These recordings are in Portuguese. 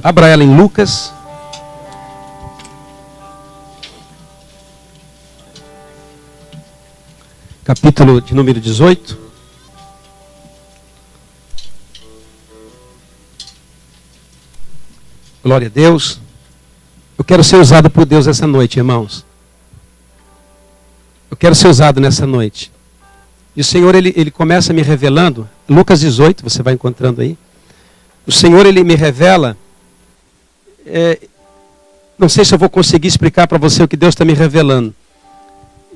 Abra ela em Lucas. Capítulo de número 18. Glória a Deus. Eu quero ser usado por Deus essa noite, irmãos. Eu quero ser usado nessa noite. E o Senhor, ele começa me revelando. Lucas 18, você vai encontrando aí. O Senhor, ele me revela. Não sei se eu vou conseguir explicar para você o que Deus está me revelando.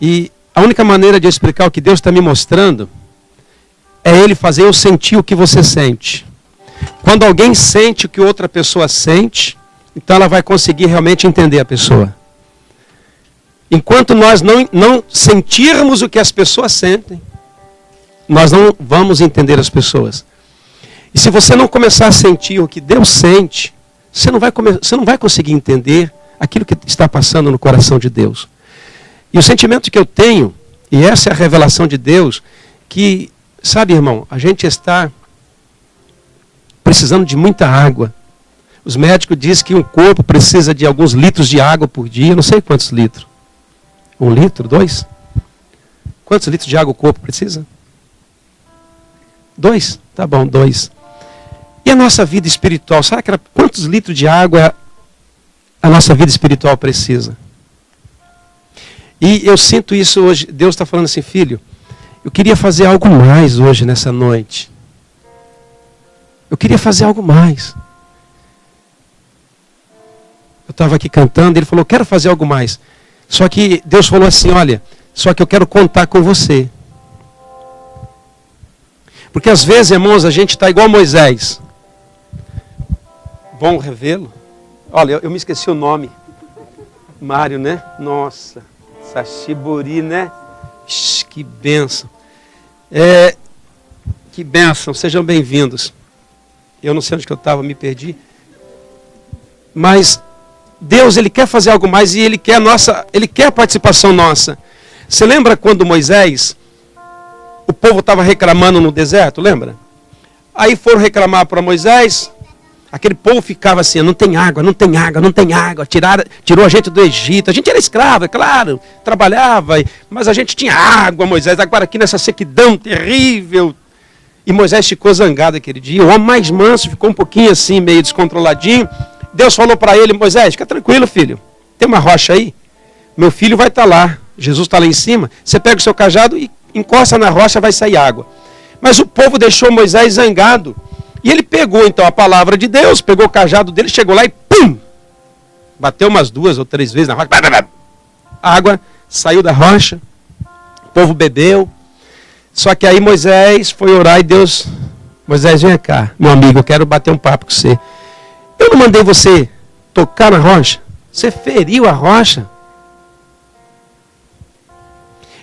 E a única maneira de eu explicar o que Deus está me mostrando é Ele fazer eu sentir o que você sente. Quando alguém sente o que outra pessoa sente, então ela vai conseguir realmente entender a pessoa. Enquanto nós não sentirmos o que as pessoas sentem, nós não vamos entender as pessoas. E se você não começar a sentir o que Deus sente, você não vai conseguir entender aquilo que está passando no coração de Deus. E o sentimento que eu tenho, e essa é a revelação de Deus, que, sabe, irmão, a gente está precisando de muita água. Os médicos dizem que um corpo precisa de alguns litros de água por dia, não sei quantos litros. 1 litro? 2? Quantos litros de água o corpo precisa? 2? Tá bom, 2. E a nossa vida espiritual? Sabe quantos litros de água a nossa vida espiritual precisa? E eu sinto isso hoje. Deus está falando assim, filho, eu queria fazer algo mais hoje, nessa noite. Eu queria fazer algo mais. Eu estava aqui cantando, ele falou, eu quero fazer algo mais. Só que Deus falou assim, olha, só que eu quero contar com você. Porque às vezes, irmãos, a gente está igual Moisés. Bom revê-lo. Olha, eu me esqueci o nome. Mário, né? Nossa, Sashiburi, né? Que bênção. Que bênção, sejam bem-vindos. Eu não sei onde que eu estava, me perdi. Mas Deus, Ele quer fazer algo mais e Ele quer a participação nossa. Você lembra quando Moisés, o povo estava reclamando no deserto, lembra? Aí foram reclamar para Moisés, aquele povo ficava assim, não tem água, não tem água, não tem água. Tirou a gente do Egito, a gente era escravo, é claro, trabalhava, mas a gente tinha água, Moisés, agora aqui nessa sequidão terrível. E Moisés ficou zangado aquele dia, o homem mais manso ficou um pouquinho assim, meio descontroladinho. Deus falou para ele, Moisés, fica tranquilo, filho, tem uma rocha aí, meu filho vai estar lá, Jesus está lá em cima, você pega o seu cajado e encosta na rocha, vai sair água. Mas o povo deixou Moisés zangado, e ele pegou então a palavra de Deus, pegou o cajado dele, chegou lá e pum! Bateu umas 2 ou 3 vezes na rocha, a água saiu da rocha, o povo bebeu. Só que aí Moisés foi orar e Deus, Moisés, vem cá, meu amigo, eu quero bater um papo com você. Eu não mandei você tocar na rocha? Você feriu a rocha?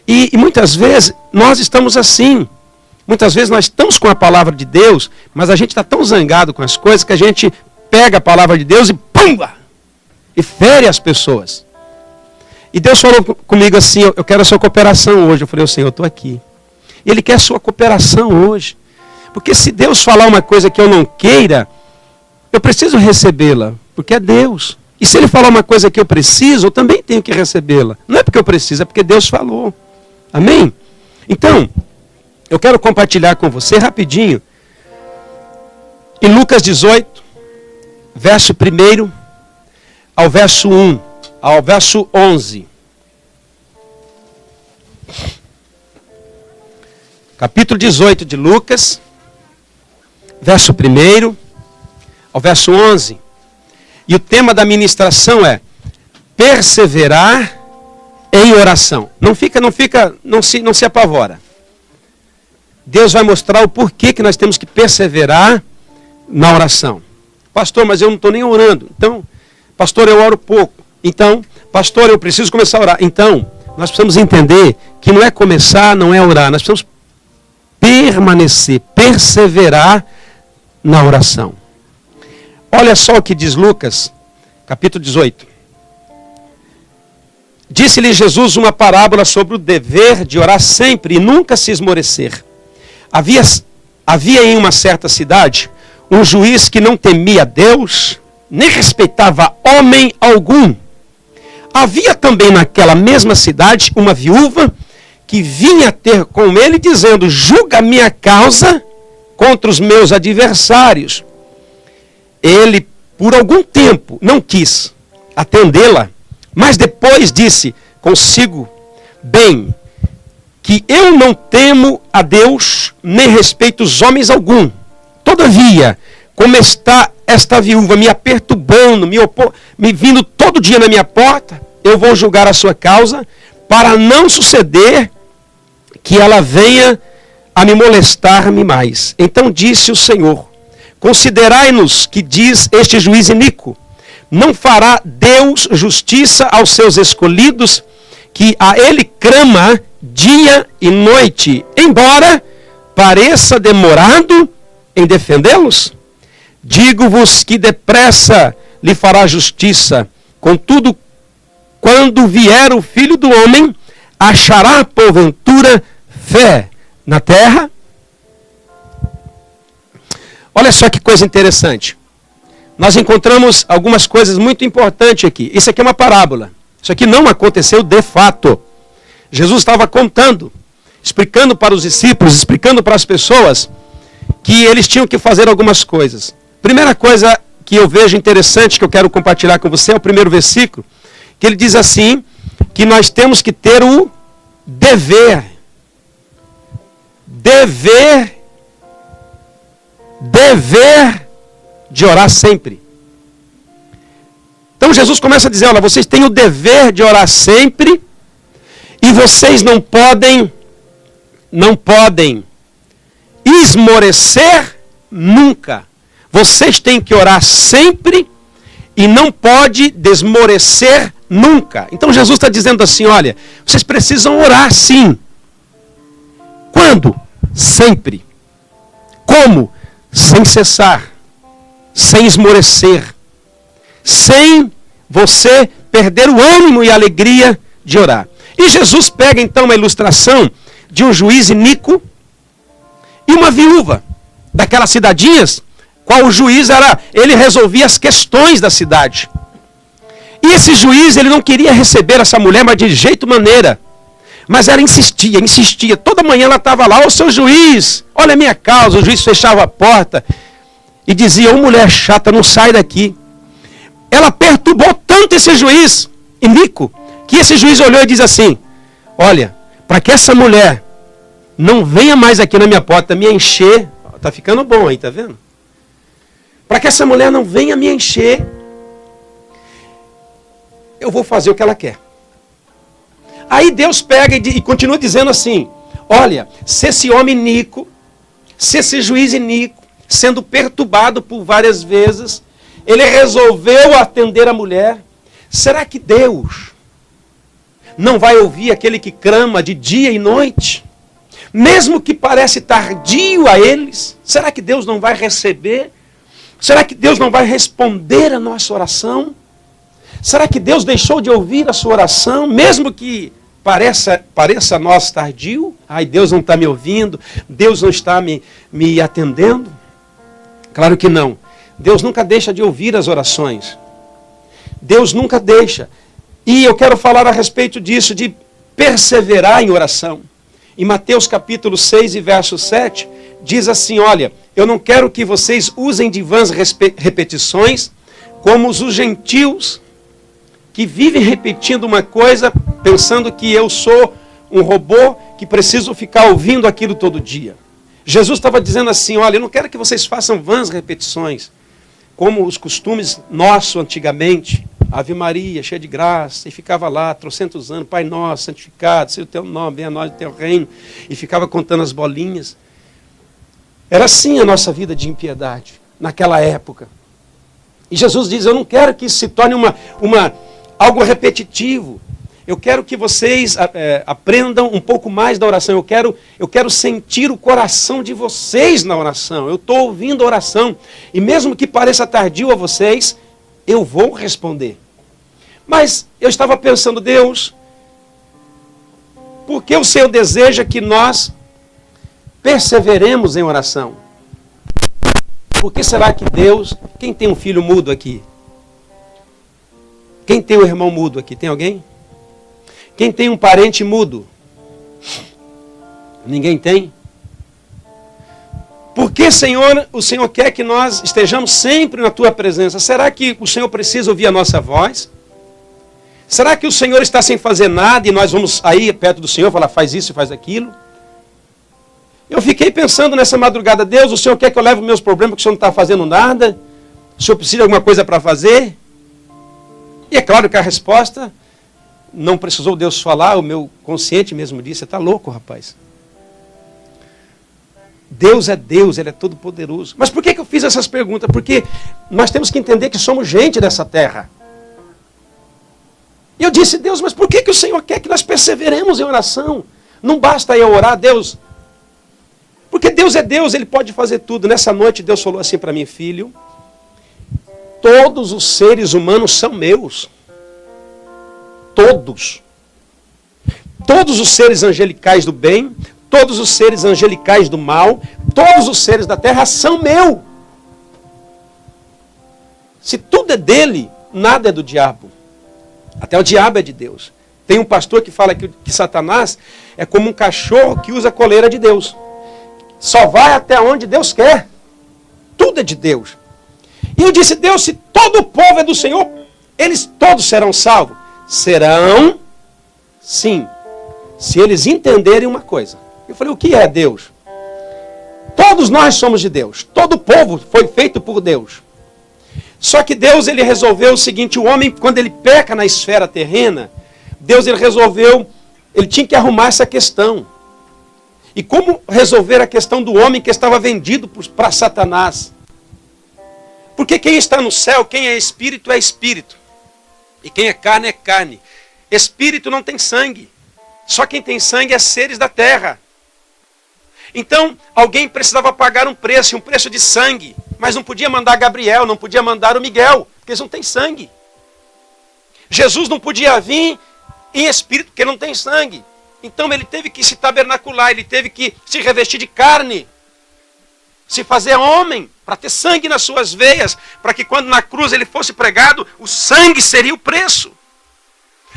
E muitas vezes nós estamos assim. Muitas vezes nós estamos com a palavra de Deus, mas a gente está tão zangado com as coisas que a gente pega a palavra de Deus e pumba! E fere as pessoas. E Deus falou comigo assim, eu quero a sua cooperação hoje. Eu falei, Senhor, eu estou aqui. Ele quer a sua cooperação hoje. Porque se Deus falar uma coisa que eu não queira, eu preciso recebê-la, porque é Deus. E se Ele falar uma coisa que eu preciso, eu também tenho que recebê-la. Não é porque eu preciso, é porque Deus falou. Amém? Então, eu quero compartilhar com você rapidinho. Em Lucas 18, verso 1 ao verso 1, ao verso 11. Capítulo 18 de Lucas, verso 1 ao verso 11. E o tema da ministração é perseverar em oração. Não se apavora. Deus vai mostrar o porquê que nós temos que perseverar na oração. Pastor, mas eu não estou nem orando. Então, pastor, eu oro pouco. Então, pastor, eu preciso começar a orar. Então, nós precisamos entender que não é começar, não é orar. Nós precisamos permanecer, perseverar na oração. Olha só o que diz Lucas, capítulo 18. Disse-lhe Jesus uma parábola sobre o dever de orar sempre e nunca se esmorecer. Havia em uma certa cidade um juiz que não temia Deus nem respeitava homem algum. Havia também naquela mesma cidade uma viúva que vinha ter com ele dizendo: julga a minha causa contra os meus adversários. Ele, por algum tempo, não quis atendê-la, mas depois disse consigo: bem, que eu não temo a Deus, nem respeito os homens algum. Todavia, como está esta viúva me perturbando, me vindo todo dia na minha porta, eu vou julgar a sua causa, para não suceder que ela venha a me molestar-me mais. Então disse o Senhor: considerai-nos que diz este juiz iníquo. Não fará Deus justiça aos seus escolhidos, que a ele crama dia e noite, embora pareça demorado em defendê-los? Digo-vos que depressa lhe fará justiça. Contudo, quando vier o Filho do Homem, achará porventura fé na terra? Olha só que coisa interessante. Nós encontramos algumas coisas muito importantes aqui. Isso aqui é uma parábola. Isso aqui não aconteceu de fato. Jesus estava contando, explicando para os discípulos, explicando para as pessoas que eles tinham que fazer algumas coisas. Primeira coisa que eu vejo interessante, que eu quero compartilhar com você, é o primeiro versículo, que ele diz assim, que nós temos que ter o dever de orar sempre. Então Jesus começa a dizer: olha, vocês têm o dever de orar sempre, e vocês não podem esmorecer nunca. Vocês têm que orar sempre e não pode desmorecer nunca. Então Jesus está dizendo assim: olha, vocês precisam orar sim. Quando? Sempre. Como? Sem cessar, sem esmorecer, sem você perder o ânimo e a alegria de orar. E Jesus pega então uma ilustração de um juiz iníquo e uma viúva daquelas cidadinhas, qual o juiz ele resolvia as questões da cidade. E esse juiz, ele não queria receber essa mulher, mas de jeito maneira. Mas ela insistia. Toda manhã ela estava lá: ô seu juiz, olha a minha causa. O juiz fechava a porta e dizia: ô mulher chata, não sai daqui. Ela perturbou tanto esse juiz iníquo, que esse juiz olhou e disse assim: olha, para que essa mulher não venha mais aqui na minha porta me encher, tá ficando bom aí, tá vendo? Para que essa mulher não venha me encher, eu vou fazer o que ela quer. Aí Deus pega e continua dizendo assim: olha, se esse homem iníquo, se esse juiz iníquo, sendo perturbado por várias vezes, ele resolveu atender a mulher, será que Deus não vai ouvir aquele que clama de dia e noite? Mesmo que parece tardio a eles, será que Deus não vai receber? Será que Deus não vai responder a nossa oração? Será que Deus deixou de ouvir a sua oração, mesmo que pareça a nós tardio? Ai, Deus não está me ouvindo, Deus não está me atendendo? Claro que não. Deus nunca deixa de ouvir as orações. Deus nunca deixa. E eu quero falar a respeito disso, de perseverar em oração. Em Mateus capítulo 6 e verso 7, diz assim: olha, eu não quero que vocês usem de vãs repetições, como os gentios, que vivem repetindo uma coisa, pensando que eu sou um robô, que preciso ficar ouvindo aquilo todo dia. Jesus estava dizendo assim: olha, eu não quero que vocês façam vãs repetições, como os costumes nossos antigamente. Ave Maria, cheia de graça, e ficava lá, trocentos anos, Pai Nosso, santificado, seja o teu nome, venha a nós o teu reino, e ficava contando as bolinhas. Era assim a nossa vida de impiedade, naquela época. E Jesus diz: eu não quero que isso se torne algo repetitivo. Eu quero que vocês aprendam um pouco mais da oração. Eu quero sentir o coração de vocês na oração. Eu estou ouvindo a oração. E mesmo que pareça tardio a vocês, eu vou responder. Mas eu estava pensando: Deus, por que o Senhor deseja que nós perseveremos em oração? Por que será que Deus... Quem tem um filho mudo aqui? Quem tem um irmão mudo aqui? Tem alguém? Quem tem um parente mudo? Ninguém tem? Por que, Senhor, o Senhor quer que nós estejamos sempre na Tua presença? Será que o Senhor precisa ouvir a nossa voz? Será que o Senhor está sem fazer nada e nós vamos aí perto do Senhor falar, faz isso e faz aquilo? Eu fiquei pensando nessa madrugada, Deus, o Senhor quer que eu leve os meus problemas porque o Senhor não está fazendo nada? O Senhor precisa de alguma coisa para fazer? E é claro que a resposta, não precisou Deus falar, o meu consciente mesmo disse, você está louco, rapaz. Deus é Deus, Ele é todo poderoso. Mas por que eu fiz essas perguntas? Porque nós temos que entender que somos gente dessa terra. E eu disse, Deus, mas por que o Senhor quer que nós perseveremos em oração? Não basta eu orar, Deus. Porque Deus é Deus, Ele pode fazer tudo. Nessa noite Deus falou assim para mim, filho, todos os seres humanos são meus. Todos. Todos os seres angelicais do bem, todos os seres angelicais do mal, todos os seres da terra são meu. Se tudo é dele, nada é do diabo. Até o diabo é de Deus. Tem um pastor que fala que Satanás é como um cachorro que usa a coleira de Deus. Só vai até onde Deus quer. Tudo é de Deus. E eu disse, Deus, se todo o povo é do Senhor, eles todos serão salvos. Serão, sim, se eles entenderem uma coisa. Eu falei, o que é Deus? Todos nós somos de Deus. Todo o povo foi feito por Deus. Só que Deus, ele resolveu o seguinte, o homem, quando ele peca na esfera terrena, Deus, ele resolveu, ele tinha que arrumar essa questão. E como resolver a questão do homem que estava vendido para Satanás? Porque quem está no céu, quem é espírito, é espírito. E quem é carne, é carne. Espírito não tem sangue. Só quem tem sangue é seres da terra. Então, alguém precisava pagar um preço de sangue. Mas não podia mandar Gabriel, não podia mandar o Miguel, porque eles não têm sangue. Jesus não podia vir em espírito, porque não tem sangue. Então ele teve que se tabernacular, ele teve que se revestir de carne. Se fazer homem, para ter sangue nas suas veias, para que quando na cruz ele fosse pregado, o sangue seria o preço.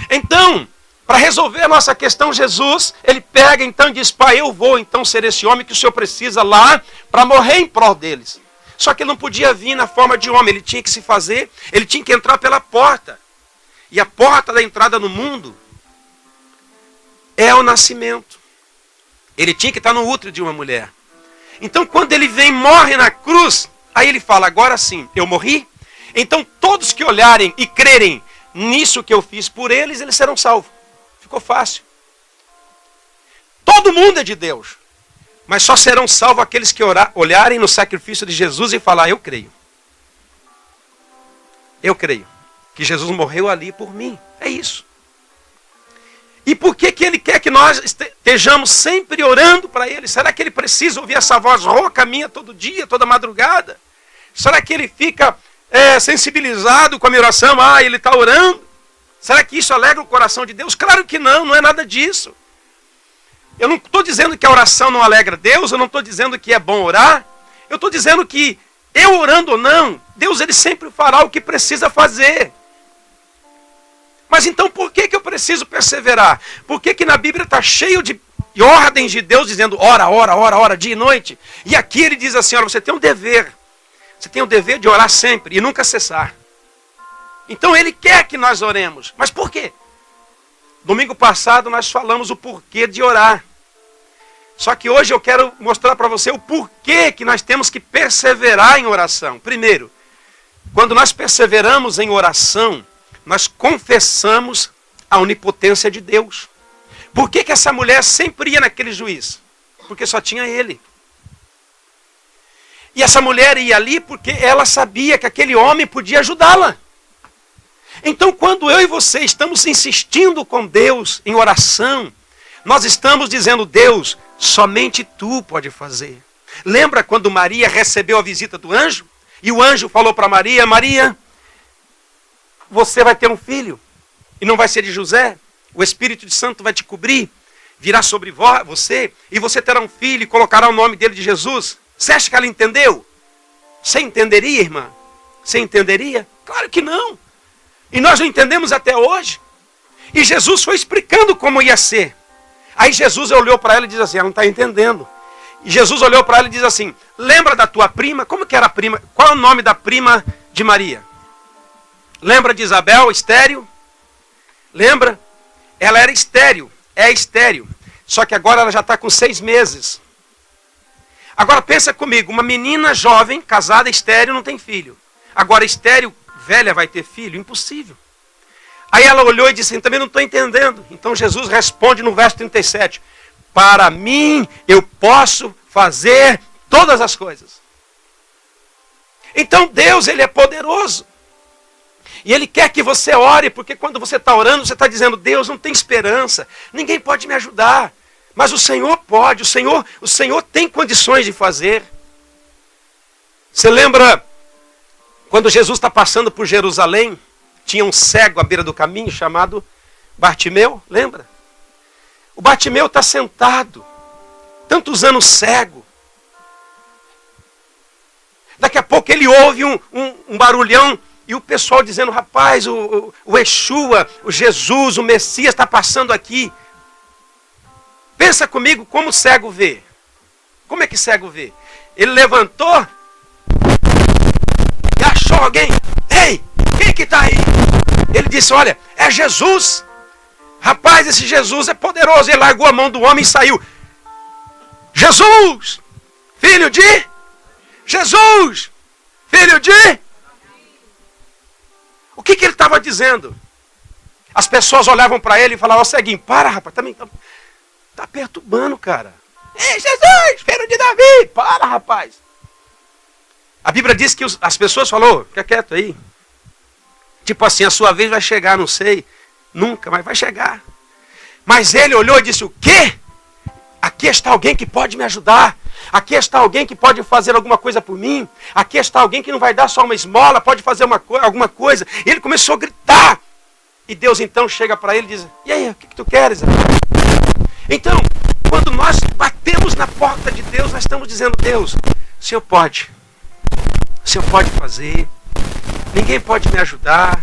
Então, para resolver a nossa questão, Jesus, ele pega então e diz, pai, eu vou então ser esse homem que o Senhor precisa lá para morrer em prol deles. Só que ele não podia vir na forma de homem, ele tinha que se fazer, ele tinha que entrar pela porta. E a porta da entrada no mundo é o nascimento. Ele tinha que estar no útero de uma mulher. Então quando ele vem e morre na cruz, aí ele fala, agora sim, eu morri. Então todos que olharem e crerem nisso que eu fiz por eles, eles serão salvos. Ficou fácil. Todo mundo é de Deus. Mas só serão salvos aqueles que olharem no sacrifício de Jesus e falar, eu creio. Eu creio que Jesus morreu ali por mim. É isso. E por que ele quer que nós estejamos sempre orando para Ele? Será que Ele precisa ouvir essa voz rouca minha todo dia, toda madrugada? Será que Ele fica sensibilizado com a minha oração? Ah, Ele está orando. Será que isso alegra o coração de Deus? Claro que não, não é nada disso. Eu não estou dizendo que a oração não alegra Deus, eu não estou dizendo que é bom orar. Eu estou dizendo que, eu orando ou não, Deus ele sempre fará o que precisa fazer. Mas então por que eu preciso perseverar? Por que na Bíblia está cheio de ordens de Deus dizendo ora, ora, ora, ora, dia e noite? E aqui ele diz assim, olha, você tem um dever. Você tem o dever de orar sempre e nunca cessar. Então ele quer que nós oremos. Mas por quê? Domingo passado nós falamos o porquê de orar. Só que hoje eu quero mostrar para você o porquê que nós temos que perseverar em oração. Primeiro, quando nós perseveramos em oração, nós confessamos a onipotência de Deus. Por que essa mulher sempre ia naquele juiz? Porque só tinha ele. E essa mulher ia ali porque ela sabia que aquele homem podia ajudá-la. Então, quando eu e você estamos insistindo com Deus em oração, nós estamos dizendo, Deus, somente Tu pode fazer. Lembra quando Maria recebeu a visita do anjo? E o anjo falou para Maria, Maria, você vai ter um filho, e não vai ser de José, o Espírito Santo vai te cobrir, virá sobre você, e você terá um filho e colocará o nome dele de Jesus. Você acha que ela entendeu? Você entenderia, irmã? Você entenderia? Claro que não. E nós não entendemos até hoje. E Jesus foi explicando como ia ser. Aí Jesus olhou para ela e disse assim, ela não está entendendo. E Jesus olhou para ela e diz assim, lembra da tua prima? Como que era a prima? Qual é o nome da prima de Maria? Lembra de Isabel, estéril? Lembra? Ela era estéril, é estéril. Só que agora ela já está com 6 meses. Agora pensa comigo, uma menina jovem, casada, estéril, não tem filho. Agora estéril, velha, vai ter filho? Impossível. Aí ela olhou e disse assim, também não estou entendendo. Então Jesus responde no verso 37. Para mim, eu posso fazer todas as coisas. Então Deus, Ele é poderoso. E Ele quer que você ore, porque quando você está orando, você está dizendo, Deus, não tem esperança, ninguém pode me ajudar. Mas o Senhor pode, o Senhor tem condições de fazer. Você lembra quando Jesus está passando por Jerusalém, tinha um cego à beira do caminho chamado Bartimeu, lembra? O Bartimeu está sentado, tantos anos cego. Daqui a pouco ele ouve um barulhão e o pessoal dizendo, rapaz, o Yeshua, o Jesus, o Messias está passando aqui. Pensa comigo como o cego vê. Como é que cego vê? Ele levantou e achou alguém. Ei, quem que está aí? Ele disse, olha, é Jesus. Rapaz, esse Jesus é poderoso. Ele largou a mão do homem e saiu. Jesus, filho de... Jesus, filho de... O que ele estava dizendo? As pessoas olhavam para ele e falavam, ó, ceguinho, para, rapaz, também tá perturbando, cara. Ei, Jesus, filho de Davi, para, rapaz. A Bíblia diz que as pessoas falaram, fica quieto aí. Tipo assim, a sua vez vai chegar, não sei, nunca, mas vai chegar. Mas ele olhou e disse, o quê? Aqui está alguém que pode me ajudar. Aqui está alguém que pode fazer alguma coisa por mim. Aqui está alguém que não vai dar só uma esmola, pode fazer alguma coisa. E ele começou a gritar. E Deus então chega para ele e diz, e aí, o que tu queres? Então, quando nós batemos na porta de Deus, nós estamos dizendo, Deus, o Senhor pode fazer, ninguém pode me ajudar.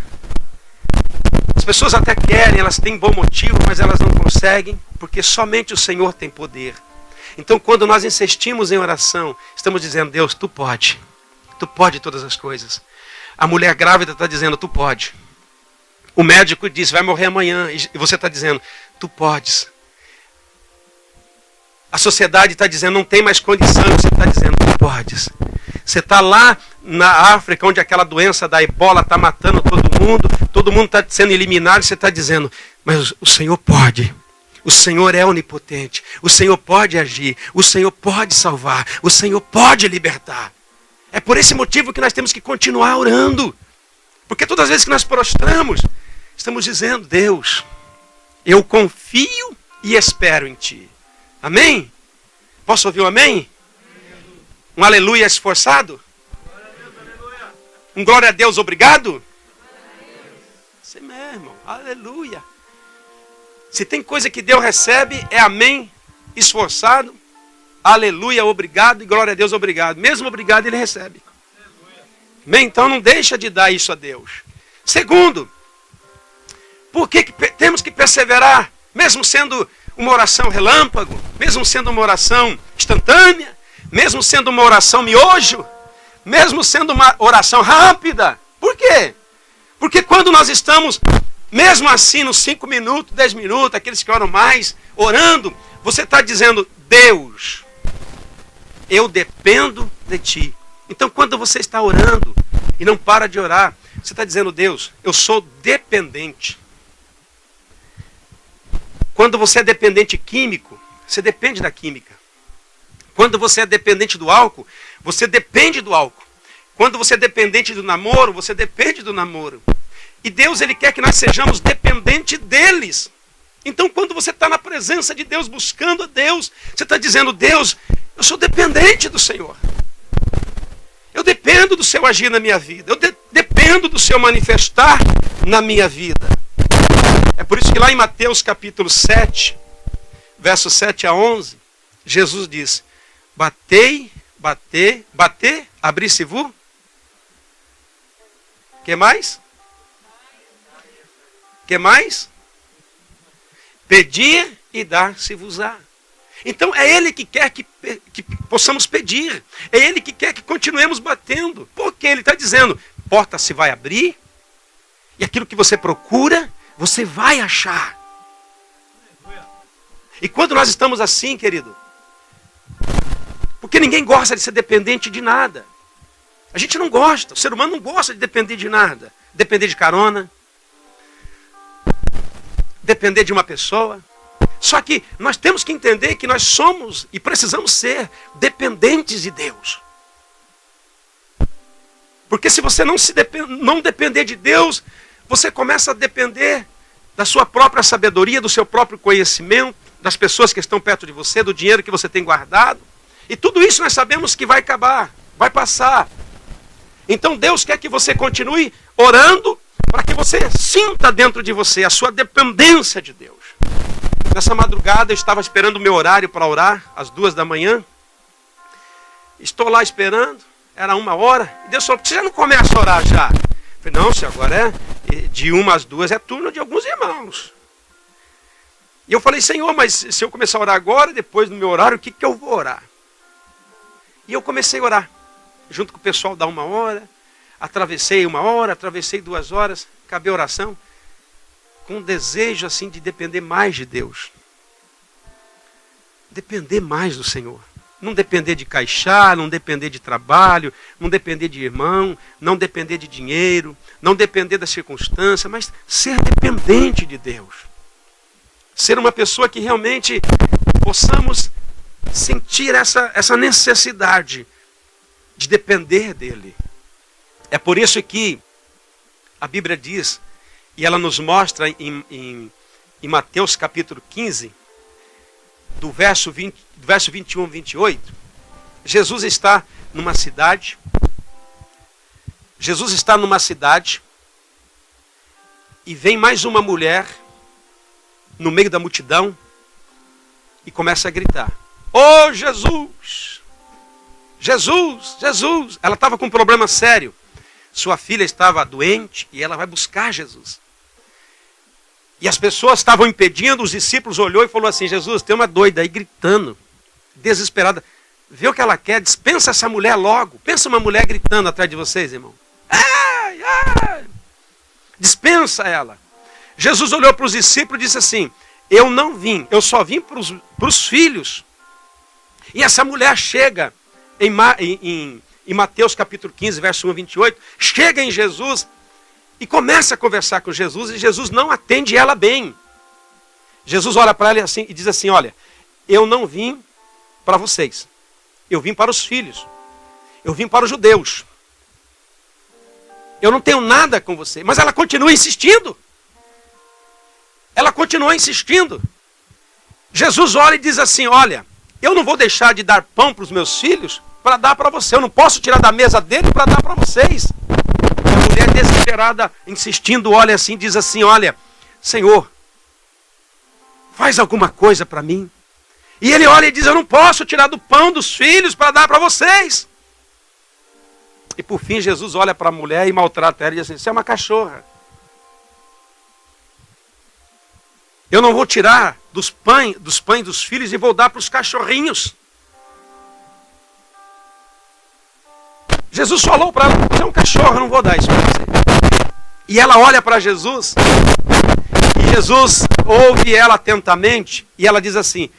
As pessoas até querem, elas têm bom motivo, mas elas não conseguem, porque somente o Senhor tem poder. Então, quando nós insistimos em oração, estamos dizendo, Deus, tu pode todas as coisas. A mulher grávida está dizendo, tu pode. O médico disse, vai morrer amanhã, e você está dizendo, tu podes. A sociedade está dizendo, não tem mais condição, você está dizendo, tu podes. Você está lá na África, onde aquela doença da ebola está matando todo mundo está sendo eliminado, e você está dizendo, mas o Senhor pode. O Senhor é onipotente, o Senhor pode agir, o Senhor pode salvar, o Senhor pode libertar. É por esse motivo que nós temos que continuar orando. Porque todas as vezes que nós prostramos, estamos dizendo, Deus, eu confio e espero em Ti. Amém? Posso ouvir um amém? Um aleluia esforçado? Um glória a Deus, obrigado? Você mesmo, aleluia. Se tem coisa que Deus recebe, é amém, esforçado, aleluia, obrigado e glória a Deus, obrigado. Mesmo obrigado ele recebe. Amém? Então não deixa de dar isso a Deus. Segundo, por que temos que perseverar, mesmo sendo uma oração relâmpago, mesmo sendo uma oração instantânea, mesmo sendo uma oração miojo, mesmo sendo uma oração rápida? Por quê? Porque quando nós estamos, mesmo assim, nos 5 minutos, 10 minutos, aqueles que oram mais, orando, você está dizendo, Deus, eu dependo de Ti. Então, quando você está orando e não para de orar, você está dizendo, Deus, eu sou dependente. Quando você é dependente químico, você depende da química. Quando você é dependente do álcool, você depende do álcool. Quando você é dependente do namoro, você depende do namoro. E Deus, Ele quer que nós sejamos dependentes deles. Então, quando você está na presença de Deus, buscando a Deus, você está dizendo, Deus, eu sou dependente do Senhor. Eu dependo do Seu agir na minha vida. Eu dependo do Seu manifestar na minha vida. É por isso que lá em Mateus capítulo 7, versos 7 a 11, Jesus diz, batei, abri-se-vos. O que mais? Que mais? Pedir e dar-se-vos-á. Então é Ele que quer que possamos pedir. É Ele que quer que continuemos batendo. Porque Ele está dizendo, porta se vai abrir. E aquilo que você procura, você vai achar. E quando nós estamos assim, querido, porque ninguém gosta de ser dependente de nada. A gente não gosta, o ser humano não gosta de depender de nada. Depender de carona, depender de uma pessoa. Só que nós temos que entender que nós somos e precisamos ser dependentes de Deus. Porque se você não depender de Deus, você começa a depender da sua própria sabedoria, do seu próprio conhecimento, das pessoas que estão perto de você, do dinheiro que você tem guardado. E tudo isso nós sabemos que vai acabar, vai passar. Então Deus quer que você continue orando para que você sinta dentro de você a sua dependência de Deus. Nessa madrugada eu estava esperando o meu horário para orar, às 2 da manhã. Estou lá esperando, era 1h. E Deus falou, você já não começa a orar já? Eu falei, não, se agora de 1 às 2 é turno de alguns irmãos. E eu falei, Senhor, mas se eu começar a orar agora, depois do meu horário, o que eu vou orar? E eu comecei a orar, junto com o pessoal da 1h, atravessei 1h, atravessei 2 horas, acabei a oração, com um desejo assim de depender mais de Deus. Depender mais do Senhor. Não depender de caixar, não depender de trabalho, não depender de irmão, não depender de dinheiro, não depender da circunstância, mas ser dependente de Deus. Ser uma pessoa que realmente possamos sentir essa necessidade de depender dEle. É por isso que a Bíblia diz, e ela nos mostra em Mateus capítulo 15, do verso 21 a 28, Jesus está numa cidade, e vem mais uma mulher no meio da multidão e começa a gritar, oh Jesus, Jesus, Jesus. Ela estava com um problema sério, sua filha estava doente e ela vai buscar Jesus. E as pessoas estavam impedindo, os discípulos olhou e falou assim, Jesus, tem uma doida aí gritando, desesperada. Vê o que ela quer, dispensa essa mulher logo. Pensa uma mulher gritando atrás de vocês, irmão. Ai, ai. Dispensa ela. Jesus olhou para os discípulos e disse assim, eu só vim para os filhos. E essa mulher chega em Mateus capítulo 15, verso 1 a 28, chega em Jesus e começa a conversar com Jesus, e Jesus não atende ela bem. Jesus olha para ela assim, e diz assim, olha, eu não vim para vocês, eu vim para os filhos, eu vim para os judeus. Eu não tenho nada com você. Mas ela continua insistindo. Ela continua insistindo. Jesus olha e diz assim, olha, eu não vou deixar de dar pão para os meus filhos para dar para você. Eu não posso tirar da mesa dele para dar para vocês. A mulher desesperada, insistindo, olha assim, diz assim, olha, Senhor, faz alguma coisa para mim. E ele olha e diz, eu não posso tirar do pão dos filhos para dar para vocês. E por fim Jesus olha para a mulher e maltrata ela e diz assim, você é uma cachorra. Eu não vou tirar dos pães dos filhos e vou dar para os cachorrinhos. Jesus falou para ela, você é um cachorro, eu não vou dar isso para você. E ela olha para Jesus, e Jesus ouve ela atentamente, e ela diz assim,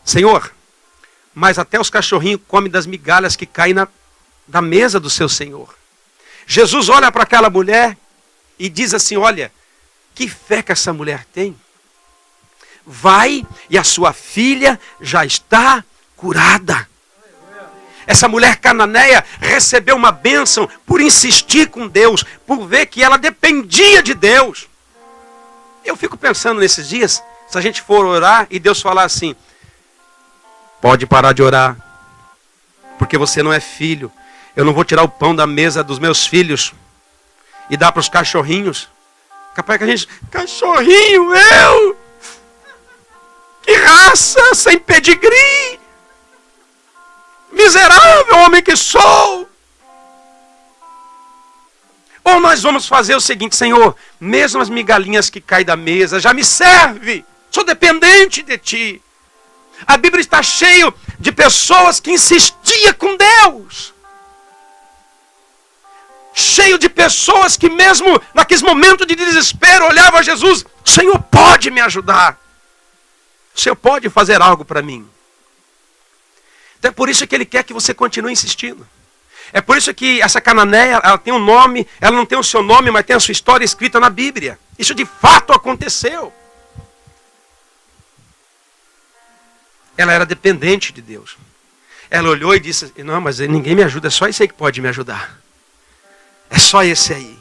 Senhor, mas até os cachorrinhos comem das migalhas que caem da mesa do seu Senhor. Jesus olha para aquela mulher e diz assim, olha, que fé que essa mulher tem. Vai e a sua filha já está curada. Essa mulher cananeia recebeu uma bênção por insistir com Deus, por ver que ela dependia de Deus. Eu fico pensando nesses dias, se a gente for orar e Deus falar assim, pode parar de orar, porque você não é filho. Eu não vou tirar o pão da mesa dos meus filhos e dar para os cachorrinhos. Capaz que a gente, cachorrinho, eu? Que raça, sem pedigree. Miserável homem que sou. Ou nós vamos fazer o seguinte: Senhor, mesmo as migalhinhas que caem da mesa já me serve. Sou dependente de Ti. A Bíblia está cheia de pessoas que insistiam com Deus. Cheio de pessoas que mesmo naqueles momentos de desespero olhavam a Jesus: o Senhor pode me ajudar. O Senhor pode fazer algo para mim. Então é por isso que Ele quer que você continue insistindo. É por isso que essa cananeia, ela tem um nome, ela não tem o seu nome, mas tem a sua história escrita na Bíblia. Isso de fato aconteceu. Ela era dependente de Deus. Ela olhou e disse: não, mas ninguém me ajuda, é só esse aí que pode me ajudar. É só esse aí.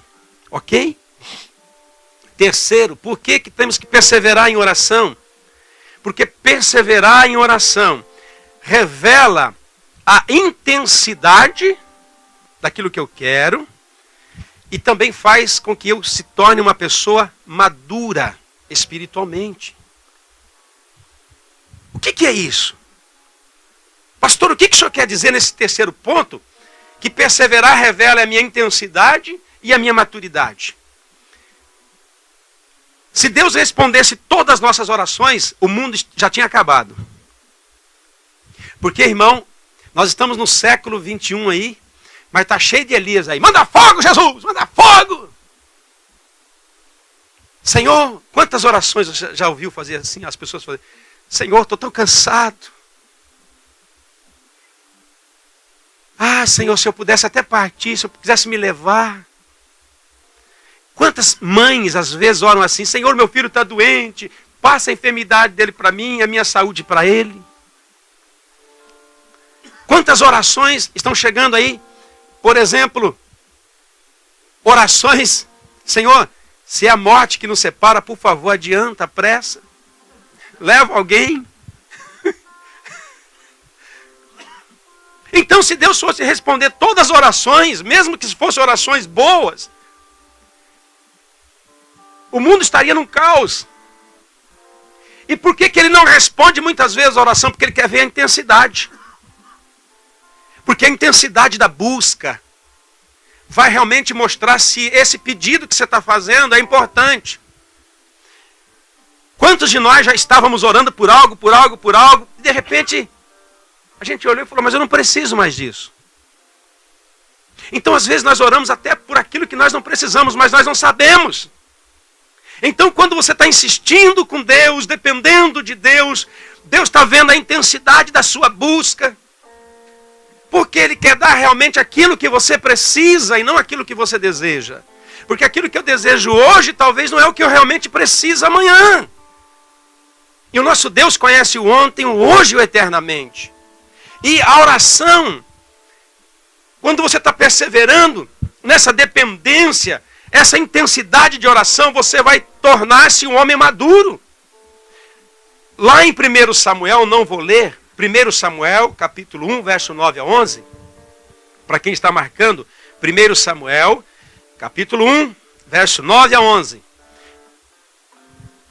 Ok? Terceiro, por que temos que perseverar em oração? Porque perseverar em oração revela a intensidade daquilo que eu quero e também faz com que eu se torne uma pessoa madura espiritualmente. O que é isso? Pastor, o que o senhor quer dizer nesse terceiro ponto? Que perseverar revela a minha intensidade e a minha maturidade. Se Deus respondesse todas as nossas orações, o mundo já tinha acabado. Porque, irmão, nós estamos no século 21 aí, mas está cheio de Elias aí. Manda fogo, Jesus! Manda fogo! Senhor, quantas orações você já ouviu fazer assim, as pessoas fazerem? Senhor, estou tão cansado. Ah, Senhor, se eu pudesse até partir, se eu quisesse me levar. Quantas mães às vezes oram assim: Senhor, meu filho está doente, passa a enfermidade dele para mim, a minha saúde para ele. Quantas orações estão chegando aí? Por exemplo, orações: Senhor, se é a morte que nos separa, por favor, adianta, apressa. Leva alguém. Então, se Deus fosse responder todas as orações, mesmo que fossem orações boas, o mundo estaria num caos. E por que Ele não responde muitas vezes a oração? Porque Ele quer ver a intensidade. Porque a intensidade da busca vai realmente mostrar se esse pedido que você está fazendo é importante. Quantos de nós já estávamos orando por algo, e de repente a gente olhou e falou: mas eu não preciso mais disso. Então às vezes nós oramos até por aquilo que nós não precisamos, mas nós não sabemos. Então quando você está insistindo com Deus, dependendo de Deus, Deus está vendo a intensidade da sua busca. Porque Ele quer dar realmente aquilo que você precisa e não aquilo que você deseja. Porque aquilo que eu desejo hoje talvez não é o que eu realmente preciso amanhã. E o nosso Deus conhece o ontem, o hoje e o eternamente. E a oração, quando você está perseverando nessa dependência, essa intensidade de oração, você vai tornar-se um homem maduro. Lá em 1 Samuel, não vou ler, 1 Samuel, capítulo 1, verso 9 a 11. Para quem está marcando, 1 Samuel, capítulo 1, verso 9 a 11.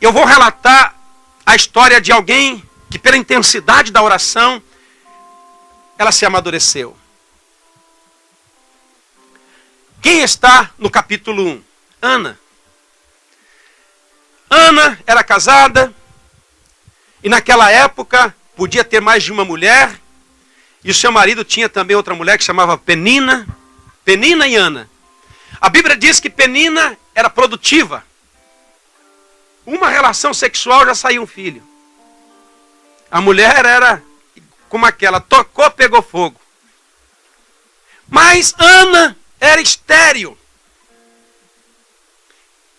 Eu vou relatar a história de alguém que pela intensidade da oração, ela se amadureceu. Quem está no capítulo 1? Ana. Ana era casada, e naquela época podia ter mais de uma mulher, e o seu marido tinha também outra mulher que chamava Penina. Penina e Ana. A Bíblia diz que Penina era produtiva. Uma relação sexual já saiu um filho. A mulher era como aquela, tocou, pegou fogo. Mas Ana era estéril.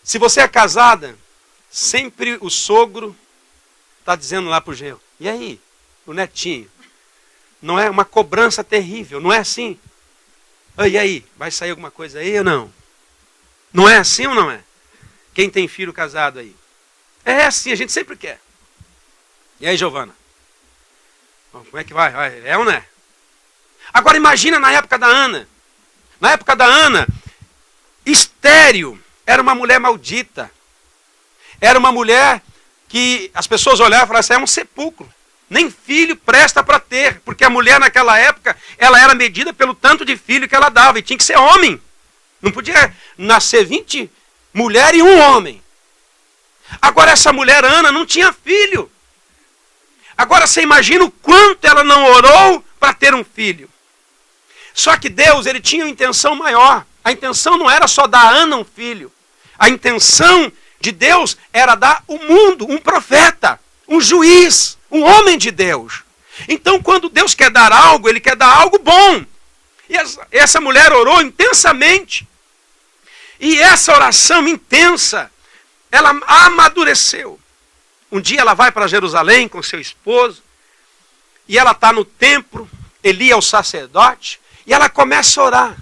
Se você é casada, sempre o sogro está dizendo lá para o genro: e aí, o netinho? Não é uma cobrança terrível, não é assim? E aí, vai sair alguma coisa aí ou não? Não é assim ou não é? Quem tem filho casado aí? É assim, a gente sempre quer. E aí, Giovana? Como é que vai? É ou não é? Agora imagina na época da Ana. Na época da Ana, estéril era uma mulher maldita. Era uma mulher que as pessoas olhavam e falavam assim: é um sepulcro. Nem filho presta para ter. Porque a mulher naquela época, ela era medida pelo tanto de filho que ela dava. E tinha que ser homem. Não podia nascer 20 mulheres e um homem. Agora essa mulher, Ana, não tinha filho. Agora você imagina o quanto ela não orou para ter um filho. Só que Deus, ele tinha uma intenção maior. A intenção não era só dar a Ana um filho. A intenção de Deus era dar ao mundo um profeta, um juiz, um homem de Deus. Então, quando Deus quer dar algo, ele quer dar algo bom. E essa mulher orou intensamente. E essa oração intensa, ela amadureceu. Um dia ela vai para Jerusalém com seu esposo. E ela está no templo. Eli é o sacerdote. E ela começa a orar.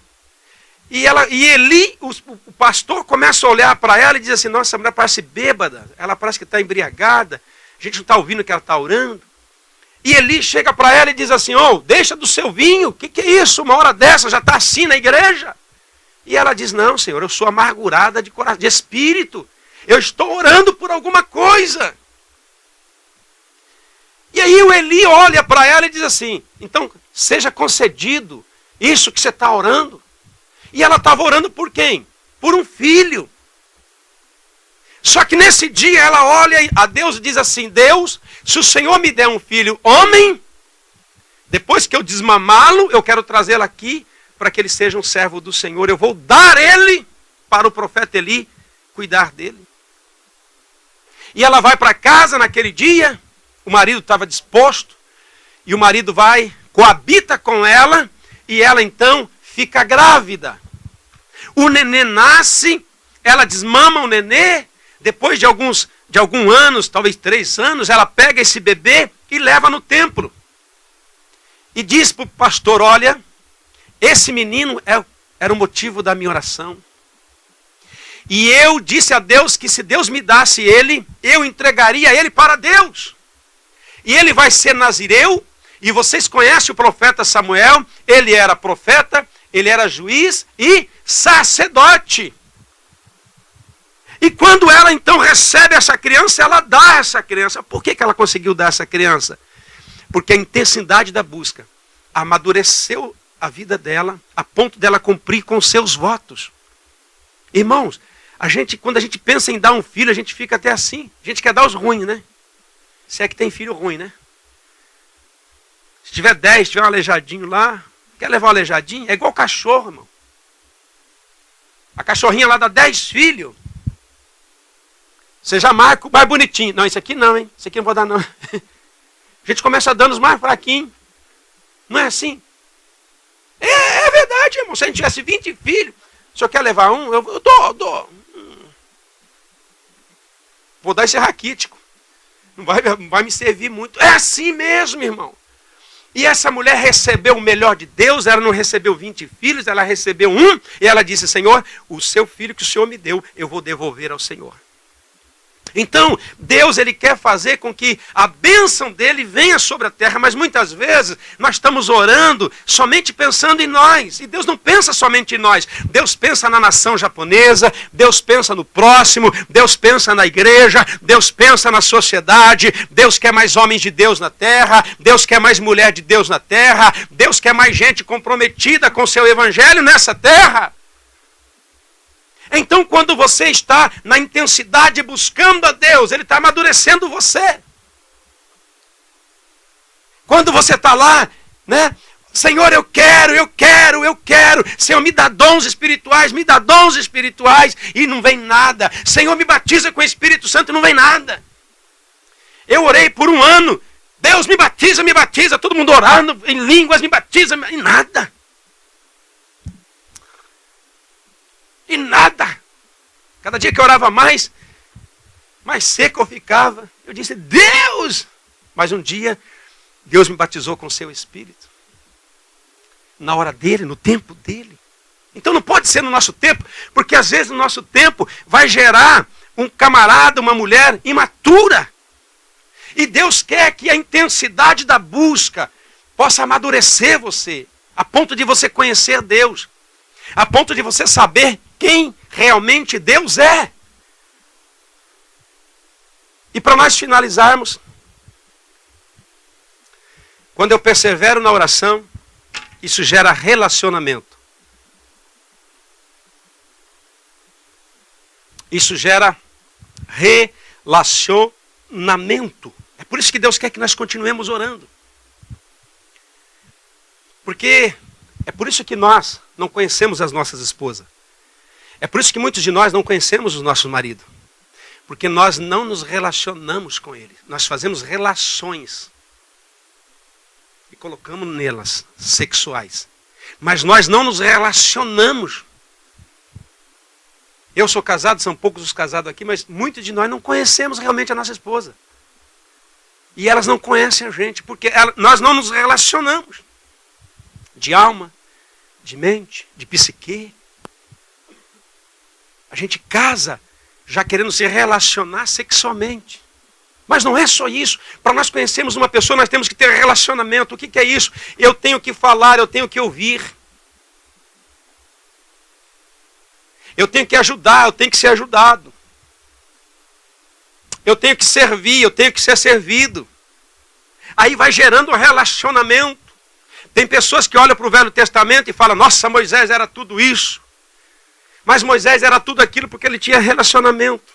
E Eli, o pastor, começa a olhar para ela e diz assim, nossa, essa mulher parece bêbada. Ela parece que está embriagada. A gente não está ouvindo que ela está orando. E Eli chega para ela e diz assim, deixa do seu vinho. O que é isso? Uma hora dessa já está assim na igreja? E ela diz, não, Senhor, eu sou amargurada de coração, de espírito. Eu estou orando por alguma coisa. E aí o Eli olha para ela e diz assim, então seja concedido isso que você está orando. E ela estava orando por quem? Por um filho. Só que nesse dia ela olha a Deus e diz assim, Deus, se o Senhor me der um filho homem, depois que eu desmamá-lo, eu quero trazê-lo aqui para que ele seja um servo do Senhor. Eu vou dar ele para o profeta Eli cuidar dele. E ela vai para casa naquele dia, o marido estava disposto, e o marido vai, coabita com ela, e ela então fica grávida. O nenê nasce, ela desmama o nenê, depois de alguns anos, talvez 3 anos, ela pega esse bebê e leva no templo. E diz para o pastor, olha, esse menino era o motivo da minha oração. E eu disse a Deus que se Deus me desse ele, eu entregaria ele para Deus. E ele vai ser nazireu, e vocês conhecem o profeta Samuel, ele era profeta, ele era juiz e sacerdote. E quando ela então recebe essa criança, ela dá essa criança. Por que ela conseguiu dar essa criança? Porque a intensidade da busca amadureceu a vida dela, a ponto dela cumprir com seus votos. Irmãos, quando a gente pensa em dar um filho, a gente fica até assim. A gente quer dar os ruins, né? Se é que tem filho ruim, né? Se tiver 10, tiver um aleijadinho lá, quer levar um aleijadinho? É igual cachorro, irmão. A cachorrinha lá dá 10 filhos. Você já marca o mais bonitinho. Não, esse aqui não, hein? Esse aqui não vou dar, não. A gente começa dando os mais fraquinhos. Não é assim? É verdade, irmão. Se a gente tivesse 20 filhos, o senhor quer levar um? Eu dou. Vou dar esse raquítico. Não vai me servir muito. É assim mesmo, irmão. E essa mulher recebeu o melhor de Deus, ela não recebeu 20 filhos, ela recebeu um, e ela disse, Senhor, o seu filho que o Senhor me deu, eu vou devolver ao Senhor. Então, Deus, ele quer fazer com que a bênção dele venha sobre a terra, mas muitas vezes nós estamos orando somente pensando em nós, e Deus não pensa somente em nós. Deus pensa na nação japonesa, Deus pensa no próximo, Deus pensa na igreja, Deus pensa na sociedade, Deus quer mais homens de Deus na terra, Deus quer mais mulher de Deus na terra, Deus quer mais gente comprometida com o seu evangelho nessa terra. Então, quando você está na intensidade buscando a Deus, ele está amadurecendo você. Quando você está lá, né? Senhor, eu quero. Senhor, me dá dons espirituais, e não vem nada. Senhor, me batiza com o Espírito Santo e não vem nada. Eu orei por 1 ano. Deus, me batiza. Todo mundo orando em línguas, me batiza, e nada. E nada. Cada dia que eu orava mais seco eu ficava. Eu disse, Deus! Mas um dia, Deus me batizou com o seu Espírito. Na hora dele, no tempo dele. Então não pode ser no nosso tempo, porque às vezes no nosso tempo vai gerar um camarada, uma mulher imatura. E Deus quer que a intensidade da busca possa amadurecer você, a ponto de você conhecer Deus. A ponto de você saber quem realmente Deus é. E para nós finalizarmos, quando eu persevero na oração, isso gera relacionamento. Isso gera relacionamento. É por isso que Deus quer que nós continuemos orando. Porque é por isso que nós não conhecemos as nossas esposas. É por isso que muitos de nós não conhecemos os nossos maridos. Porque nós não nos relacionamos com eles. Nós fazemos relações. E colocamos nelas sexuais. Mas nós não nos relacionamos. Eu sou casado, são poucos os casados aqui, mas muitos de nós não conhecemos realmente a nossa esposa. E elas não conhecem a gente, porque nós não nos relacionamos. De alma, de mente, de psique. A gente casa já querendo se relacionar sexualmente. Mas não é só isso. Para nós conhecermos uma pessoa, nós temos que ter relacionamento. O que é isso? Eu tenho que falar, eu tenho que ouvir. Eu tenho que ajudar, eu tenho que ser ajudado. Eu tenho que servir, eu tenho que ser servido. Aí vai gerando um relacionamento. Tem pessoas que olham para o Velho Testamento e falam, nossa, Moisés era tudo isso. Mas Moisés era tudo aquilo porque ele tinha relacionamento.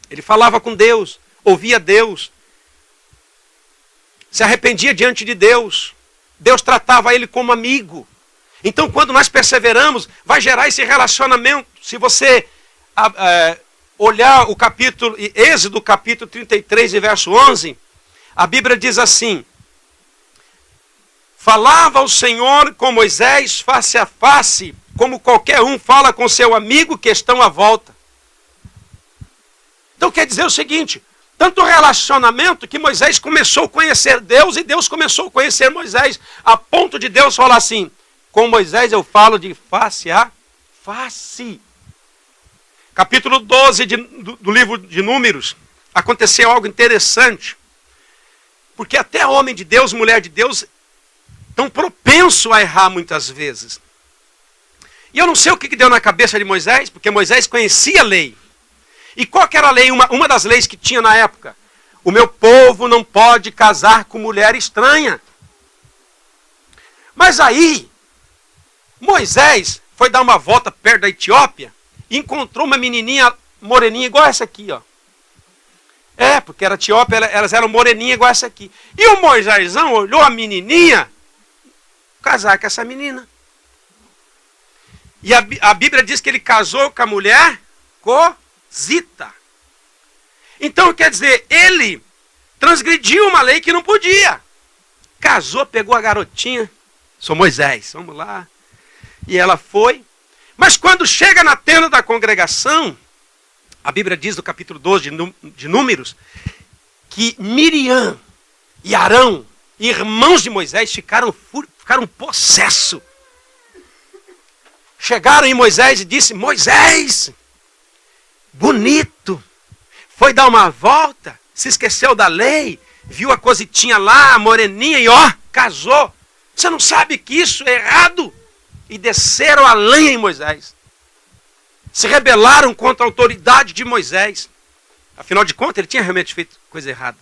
Ele falava com Deus, ouvia Deus. Se arrependia diante de Deus. Deus tratava ele como amigo. Então, quando nós perseveramos, vai gerar esse relacionamento. Se você olhar o capítulo, Êxodo capítulo 33 e verso 11, a Bíblia diz assim, falava o Senhor com Moisés face a face, como qualquer um fala com seu amigo que estão à volta. Então quer dizer o seguinte, tanto relacionamento que Moisés começou a conhecer Deus e Deus começou a conhecer Moisés, a ponto de Deus falar assim, com Moisés eu falo de face a face. Capítulo 12 do livro de Números, aconteceu algo interessante, porque até homem de Deus, mulher de Deus, tão propenso a errar muitas vezes. E eu não sei o que deu na cabeça de Moisés, porque Moisés conhecia a lei. E qual que era a lei? Uma das leis que tinha na época. O meu povo não pode casar com mulher estranha. Mas aí, Moisés foi dar uma volta perto da Etiópia e encontrou uma menininha moreninha igual essa aqui, ó. Porque era Etiópia, elas eram moreninhas igual essa aqui. E o Moisésão olhou a menininha, casar com essa menina. E a Bíblia diz que ele casou com a mulher cosita. Então quer dizer, ele transgrediu uma lei que não podia. Casou, pegou a garotinha, sou Moisés, vamos lá. E ela foi. Mas quando chega na tenda da congregação, a Bíblia diz no capítulo 12 de Números, que Miriam e Arão, irmãos de Moisés, ficaram possessos. Chegaram em Moisés e disse, Moisés, bonito, foi dar uma volta, se esqueceu da lei, viu a cositinha lá, a moreninha e casou. Você não sabe que isso é errado? E desceram a lenha em Moisés. Se rebelaram contra a autoridade de Moisés. Afinal de contas, ele tinha realmente feito coisa errada.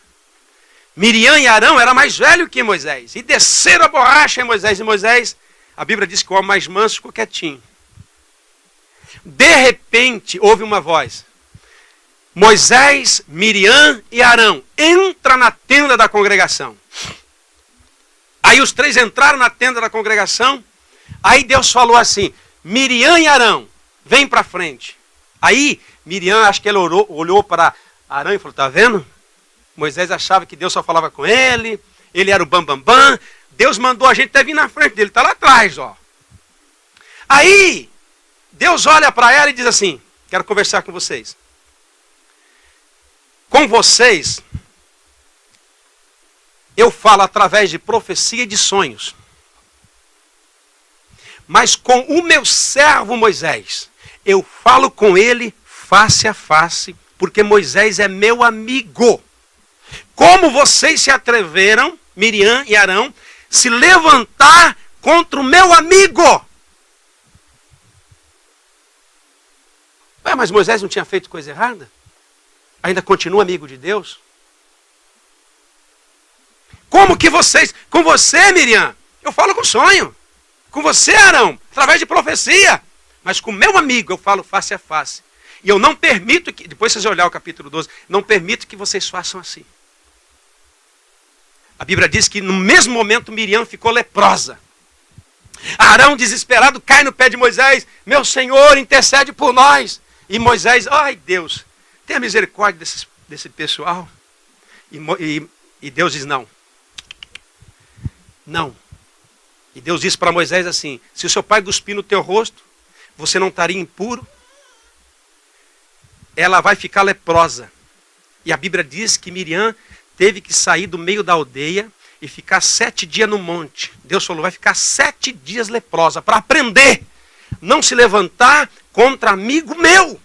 Miriam e Arão eram mais velhos que Moisés. E desceram a borracha em Moisés. E Moisés, a Bíblia diz que o homem mais manso ficou quietinho. De repente, houve uma voz. Moisés, Miriam e Arão, entra na tenda da congregação. Aí os três entraram na tenda da congregação. Aí Deus falou assim, Miriam e Arão, vem para frente. Aí Miriam, acho que ele olhou para Arão e falou, tá vendo? Moisés achava que Deus só falava com ele, ele era o bambambam. Deus mandou a gente até vir na frente dele, está lá atrás, ó. Aí Deus olha para ela e diz assim, quero conversar com vocês. Com vocês, eu falo através de profecia e de sonhos. Mas com o meu servo Moisés, eu falo com ele face a face, porque Moisés é meu amigo. Como vocês se atreveram, Miriam e Arão, se levantar contra o meu amigo? Mas Moisés não tinha feito coisa errada? Ainda continua amigo de Deus? Como que vocês... Com você, Miriam, eu falo com sonho. Com você, Arão, através de profecia. Mas com meu amigo eu falo face a face. E eu não permito que, depois vocês olharem o capítulo 12, não permito que vocês façam assim. A Bíblia diz que no mesmo momento Miriam ficou leprosa. Arão, desesperado, cai no pé de Moisés. Meu Senhor, intercede por nós. E Moisés, ai Deus, tenha misericórdia desse pessoal. E Deus diz não. Não. E Deus disse para Moisés assim, se o seu pai cuspir no teu rosto, você não estaria impuro. Ela vai ficar leprosa. E a Bíblia diz que Miriam teve que sair do meio da aldeia e ficar 7 dias no monte. Deus falou, vai ficar 7 dias leprosa, para aprender. Não se levantar contra amigo meu.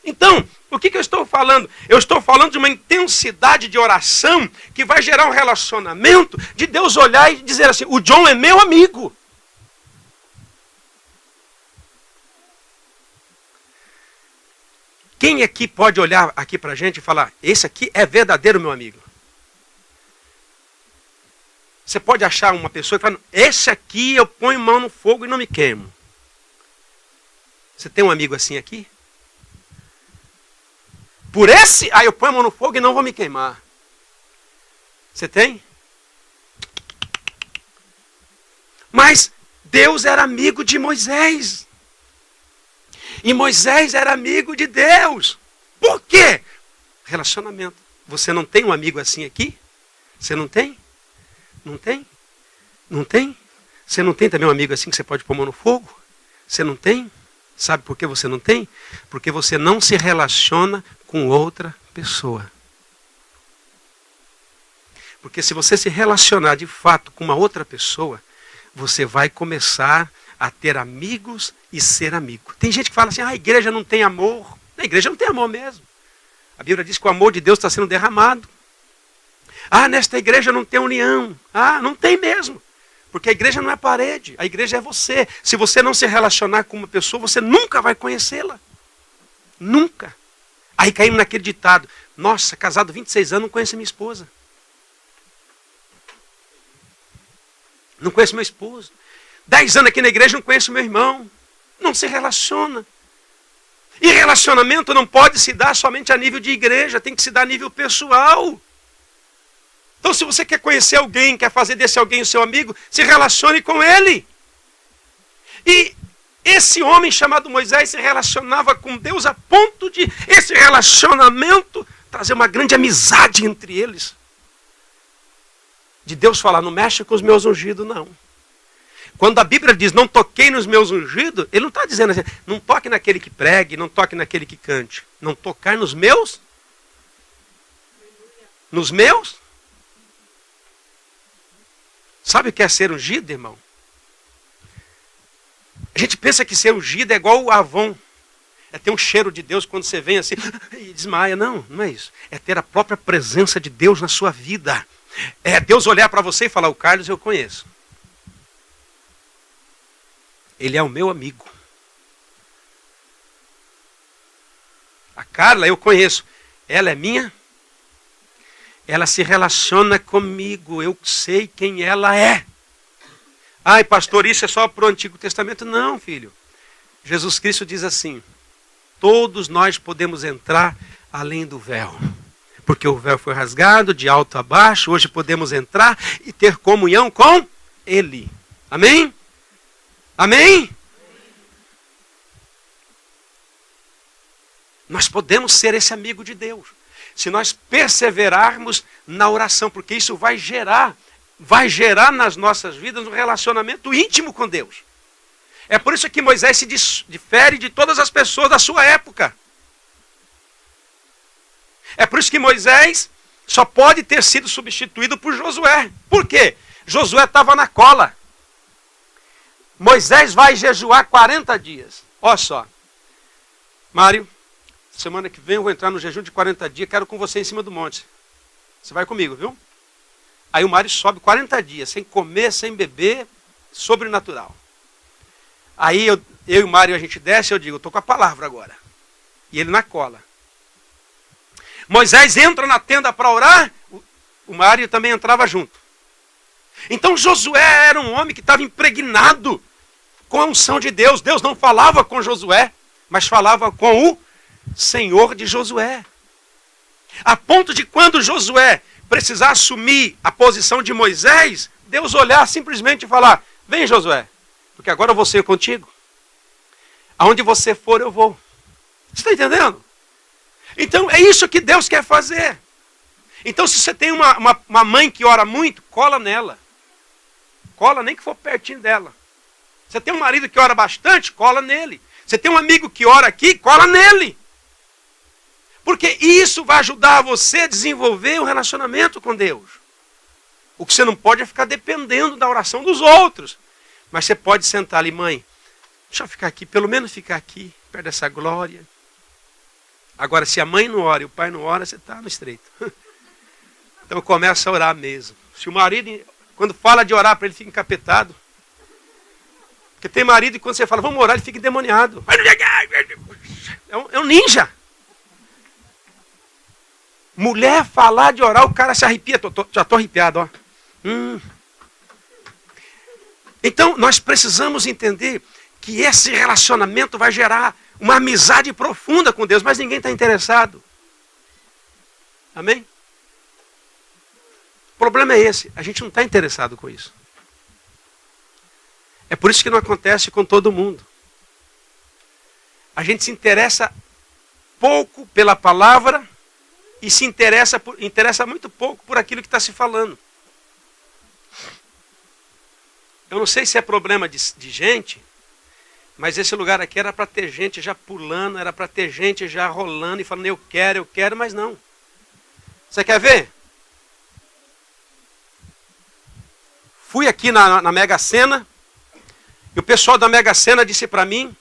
Então, o que eu estou falando? Eu estou falando de uma intensidade de oração que vai gerar um relacionamento de Deus olhar e dizer assim, o John é meu amigo. Quem aqui pode olhar aqui para a gente e falar, esse aqui é verdadeiro meu amigo? Você pode achar uma pessoa que fala, esse aqui eu ponho mão no fogo e não me queimo. Você tem um amigo assim aqui? Por esse, eu ponho a mão no fogo e não vou me queimar. Você tem? Mas Deus era amigo de Moisés. E Moisés era amigo de Deus. Por quê? Relacionamento. Você não tem um amigo assim aqui? Você não tem? Não tem? Não tem? Você não tem também um amigo assim que você pode pôr a mão no fogo? Você não tem? Sabe por que você não tem? Porque você não se relaciona com outra pessoa. Porque se você se relacionar de fato com uma outra pessoa, você vai começar a ter amigos e ser amigo. Tem gente que fala assim, a igreja não tem amor. A igreja não tem amor mesmo. A Bíblia diz que o amor de Deus está sendo derramado. Nesta igreja não tem união. Não tem mesmo. Porque a igreja não é parede, a igreja é você. Se você não se relacionar com uma pessoa, você nunca vai conhecê-la. Nunca. Aí caímos naquele ditado, nossa, casado 26 anos, não conheço minha esposa. Não conheço meu esposo. 10 anos aqui na igreja, não conheço meu irmão. Não se relaciona. E relacionamento não pode se dar somente a nível de igreja, tem que se dar a nível pessoal. Então, se você quer conhecer alguém, quer fazer desse alguém o seu amigo, se relacione com ele. E esse homem chamado Moisés se relacionava com Deus a ponto de esse relacionamento trazer uma grande amizade entre eles. De Deus falar, não mexe com os meus ungidos, não. Quando a Bíblia diz, não toquei nos meus ungidos, ele não está dizendo assim, não toque naquele que pregue, não toque naquele que cante. Não tocar nos meus? Nos meus? Sabe o que é ser ungido, irmão? A gente pensa que ser ungido é igual o Avon. É ter um cheiro de Deus quando você vem assim e desmaia. Não, não é isso. É ter a própria presença de Deus na sua vida. É Deus olhar para você e falar, o Carlos eu conheço. Ele é o meu amigo. A Carla eu conheço. Ela é minha. Ela se relaciona comigo. Eu sei quem ela é. Ai, pastor, isso é só para o Antigo Testamento? Não, filho. Jesus Cristo diz assim, todos nós podemos entrar além do véu. Porque o véu foi rasgado de alto a baixo. Hoje podemos entrar e ter comunhão com Ele. Amém? Amém? Nós podemos ser esse amigo de Deus. Se nós perseverarmos na oração, porque isso vai gerar nas nossas vidas um relacionamento íntimo com Deus. É por isso que Moisés se difere de todas as pessoas da sua época. É por isso que Moisés só pode ter sido substituído por Josué. Por quê? Josué estava na cola. Moisés vai jejuar 40 dias. Olha só. Mário, semana que vem eu vou entrar no jejum de 40 dias, quero com você em cima do monte. Você vai comigo, viu? Aí o Mário sobe 40 dias, sem comer, sem beber, sobrenatural. Aí eu e o Mário, a gente desce, eu digo, estou com a palavra agora. E ele na cola. Moisés entra na tenda para orar, o Mário também entrava junto. Então Josué era um homem que estava impregnado com a unção de Deus. Deus não falava com Josué, mas falava com o Senhor de Josué. A ponto de quando Josué precisar assumir a posição de Moisés, Deus olhar simplesmente e falar: vem, Josué, porque agora eu vou ser contigo. Aonde você for, eu vou. Você está entendendo? Então é isso que Deus quer fazer. Então se você tem uma mãe que ora muito, cola nela. Cola nem que for pertinho dela. Você tem um marido que ora bastante, cola nele. Você tem um amigo que ora aqui, cola nele. Porque isso vai ajudar você a desenvolver um relacionamento com Deus. O que você não pode é ficar dependendo da oração dos outros. Mas você pode sentar ali: mãe, deixa eu ficar aqui, pelo menos ficar aqui, perto dessa glória. Agora, se a mãe não ora e o pai não ora, você está no estreito. Então começa a orar mesmo. Se o marido, quando fala de orar para ele, fica encapetado. Porque tem marido que quando você fala, vamos orar, ele fica endemoniado. É um ninja. Mulher falar de orar, o cara se arrepia. Já estou arrepiado, ó. Então, nós precisamos entender que esse relacionamento vai gerar uma amizade profunda com Deus, mas ninguém está interessado. Amém? O problema é esse, a gente não está interessado com isso. É por isso que não acontece com todo mundo. A gente se interessa pouco pela palavra e se interessa muito pouco por aquilo que está se falando. Eu não sei se é problema de gente, mas esse lugar aqui era para ter gente já pulando, era para ter gente já rolando e falando eu quero, mas não. Você quer ver? Fui aqui na Mega Sena e o pessoal da Mega Sena disse para mim,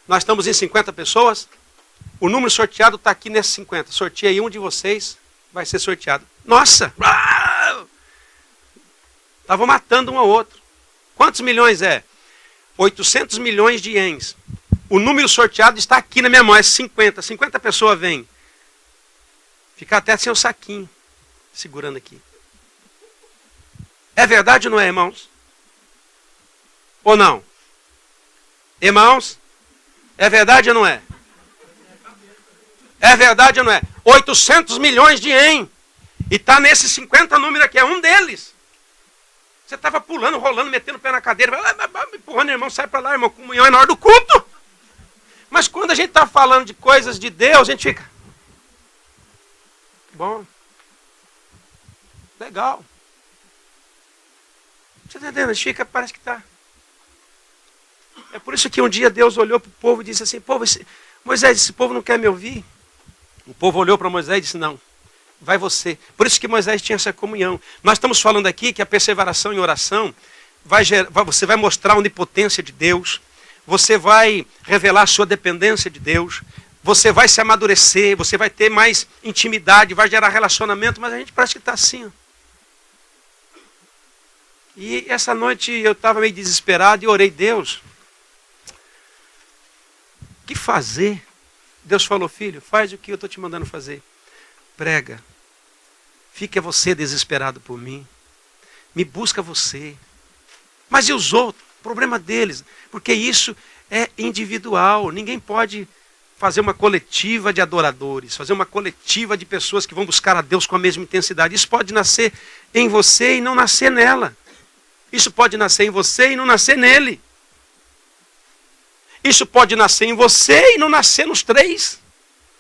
nós estamos em 50 pessoas, o número sorteado está aqui nesses 50. Sorteia aí, um de vocês vai ser sorteado. Nossa! Estavam matando um ao outro. Quantos milhões é? 800 milhões de ienes. O número sorteado está aqui na minha mão, é 50. 50 pessoas vêm. Fica até sem o saquinho, segurando aqui. É verdade ou não é, irmãos? Ou não? Irmãos? É verdade ou não é? É verdade ou não é? 800 milhões de ienes. E está nesses 50 números aqui, é um deles. Você estava pulando, rolando, metendo o pé na cadeira, empurrando, irmão, sai para lá, irmão, comunhão é na hora do culto. Mas quando a gente está falando de coisas de Deus, a gente fica... Bom. Legal. Você está entendendo? A gente fica, parece que está... É por isso que um dia Deus olhou para o povo e disse assim, Moisés, esse povo não quer me ouvir. O povo olhou para Moisés e disse, não, vai você. Por isso que Moisés tinha essa comunhão. Nós estamos falando aqui que a perseveração em oração, você vai mostrar a onipotência de Deus, você vai revelar a sua dependência de Deus, você vai se amadurecer, você vai ter mais intimidade, vai gerar relacionamento, mas a gente parece que está assim. Ó. E essa noite eu estava meio desesperado e orei, Deus, o que fazer? Deus falou, filho, faz o que eu estou te mandando fazer. Prega. Fique você desesperado por mim. Me busca você. Mas e os outros? Problema deles. Porque isso é individual. Ninguém pode fazer uma coletiva de adoradores. Fazer uma coletiva de pessoas que vão buscar a Deus com a mesma intensidade. Isso pode nascer em você e não nascer nela. Isso pode nascer em você e não nascer nele. Isso pode nascer em você e não nascer nos três.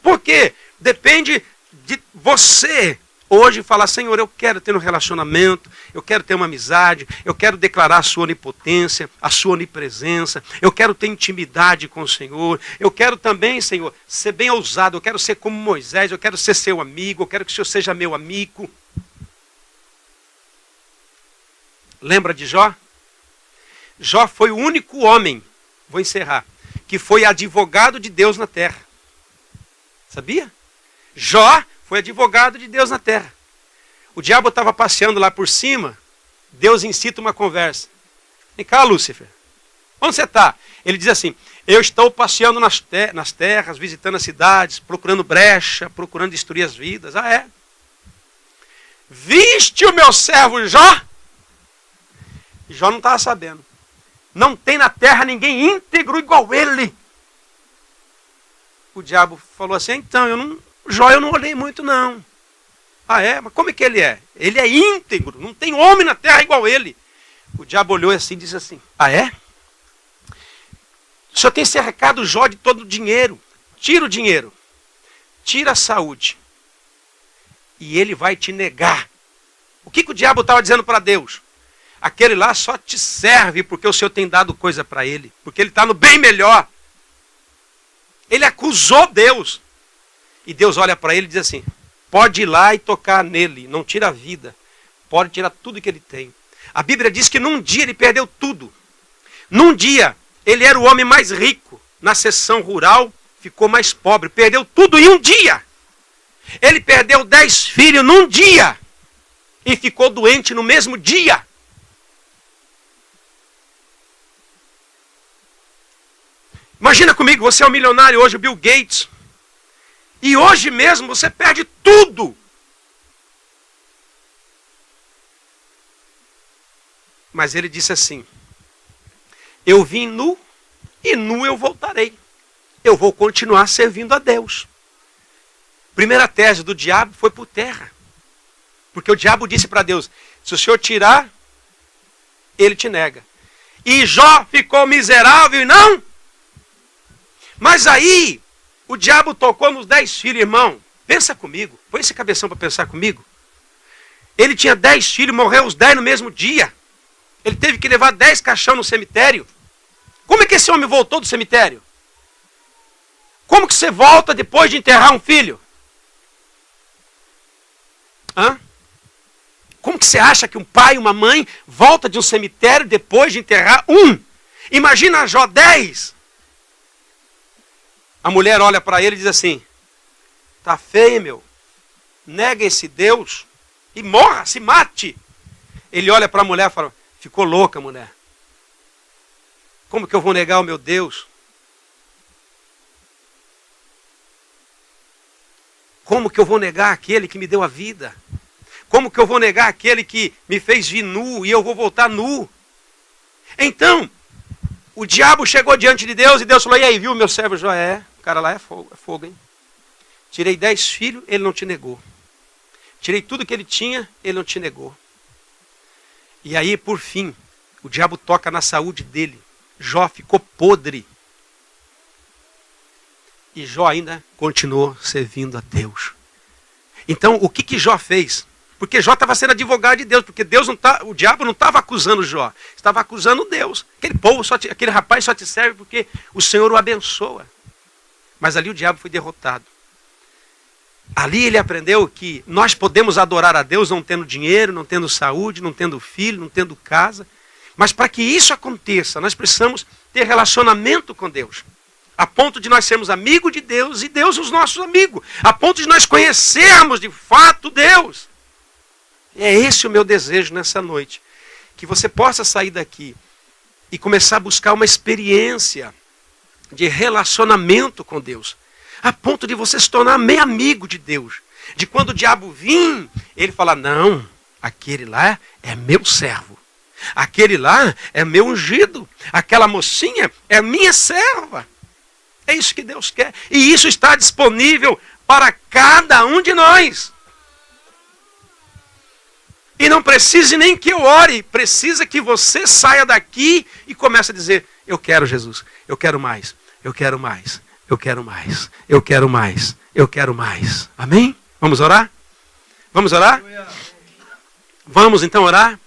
Por quê? Depende de você hoje falar, Senhor, eu quero ter um relacionamento, eu quero ter uma amizade, eu quero declarar a sua onipotência, a sua onipresença, eu quero ter intimidade com o Senhor, eu quero também, Senhor, ser bem ousado, eu quero ser como Moisés, eu quero ser seu amigo, eu quero que o Senhor seja meu amigo. Lembra de Jó? Jó foi o único homem, vou encerrar, que foi advogado de Deus na terra. Sabia? Jó foi advogado de Deus na terra. O diabo estava passeando lá por cima, Deus incita uma conversa. Vem cá, Lúcifer. Onde você está? Ele diz assim, eu estou passeando nas terras, visitando as cidades, procurando brecha, procurando destruir as vidas. Ah, é? Viste o meu servo Jó? Jó não estava sabendo. Não tem na terra ninguém íntegro igual ele. o diabo falou assim, então, Jó eu não olhei muito não. Ah é? Mas como é que ele é? Ele é íntegro, não tem homem na terra igual ele. O diabo olhou assim e disse assim, ah é? O senhor tem cercado Jó de todo o dinheiro. Tira o dinheiro. Tira a saúde. E ele vai te negar. O que o diabo estava dizendo para Deus? Aquele lá só te serve porque o Senhor tem dado coisa para ele. Porque ele está no bem melhor. Ele acusou Deus. E Deus olha para ele e diz assim, pode ir lá e tocar nele. Não tira a vida. Pode tirar tudo que ele tem. A Bíblia diz que num dia ele perdeu tudo. Num dia ele era o homem mais rico. Na seção rural ficou mais pobre. Perdeu tudo em um dia. Ele perdeu 10 filhos num dia. E ficou doente no mesmo dia. Imagina comigo, você é um milionário hoje, o Bill Gates. E hoje mesmo você perde tudo. Mas ele disse assim, eu vim nu e nu eu voltarei. Eu vou continuar servindo a Deus. Primeira tese do diabo foi por terra. Porque o diabo disse para Deus, se o Senhor tirar, ele te nega. E Jó ficou miserável e não. Mas aí, o diabo tocou nos 10 filhos, irmão. Pensa comigo, põe esse cabeção para pensar comigo. Ele tinha 10 filhos, morreu os 10 no mesmo dia. Ele teve que levar 10 caixão no cemitério. Como é que esse homem voltou do cemitério? Como que você volta depois de enterrar um filho? Hã? Como que você acha que um pai e uma mãe volta de um cemitério depois de enterrar um? Imagina Jó 10. A mulher olha para ele e diz assim, tá feio, meu. Nega esse Deus e morra, se mate. Ele olha para a mulher e fala, ficou louca, mulher. Como que eu vou negar o meu Deus? Como que eu vou negar aquele que me deu a vida? Como que eu vou negar aquele que me fez vir nu e eu vou voltar nu? Então, o diabo chegou diante de Deus e Deus falou, e aí, viu meu servo Jó? O cara lá é fogo, hein? Tirei 10 filhos, ele não te negou. Tirei tudo que ele tinha, ele não te negou. E aí, por fim, o diabo toca na saúde dele. Jó ficou podre. E Jó ainda continuou servindo a Deus. Então, o que Jó fez? Porque Jó estava sendo advogado de Deus, porque o diabo não estava acusando Jó, estava acusando Deus. Aquele rapaz só te serve porque o Senhor o abençoa. Mas ali o diabo foi derrotado. Ali ele aprendeu que nós podemos adorar a Deus não tendo dinheiro, não tendo saúde, não tendo filho, não tendo casa. Mas para que isso aconteça, nós precisamos ter relacionamento com Deus. A ponto de nós sermos amigos de Deus e Deus os nossos amigos. A ponto de nós conhecermos de fato Deus. E é esse o meu desejo nessa noite. Que você possa sair daqui e começar a buscar uma experiência de relacionamento com Deus. A ponto de você se tornar meio amigo de Deus. De quando o diabo vir, ele fala, não, aquele lá é meu servo. Aquele lá é meu ungido. Aquela mocinha é minha serva. É isso que Deus quer. E isso está disponível para cada um de nós. E não precisa nem que eu ore. Precisa que você saia daqui e comece a dizer, eu quero Jesus, eu quero mais, eu quero mais, eu quero mais, eu quero mais, eu quero mais. Amém? Vamos orar? Vamos orar? Vamos então orar?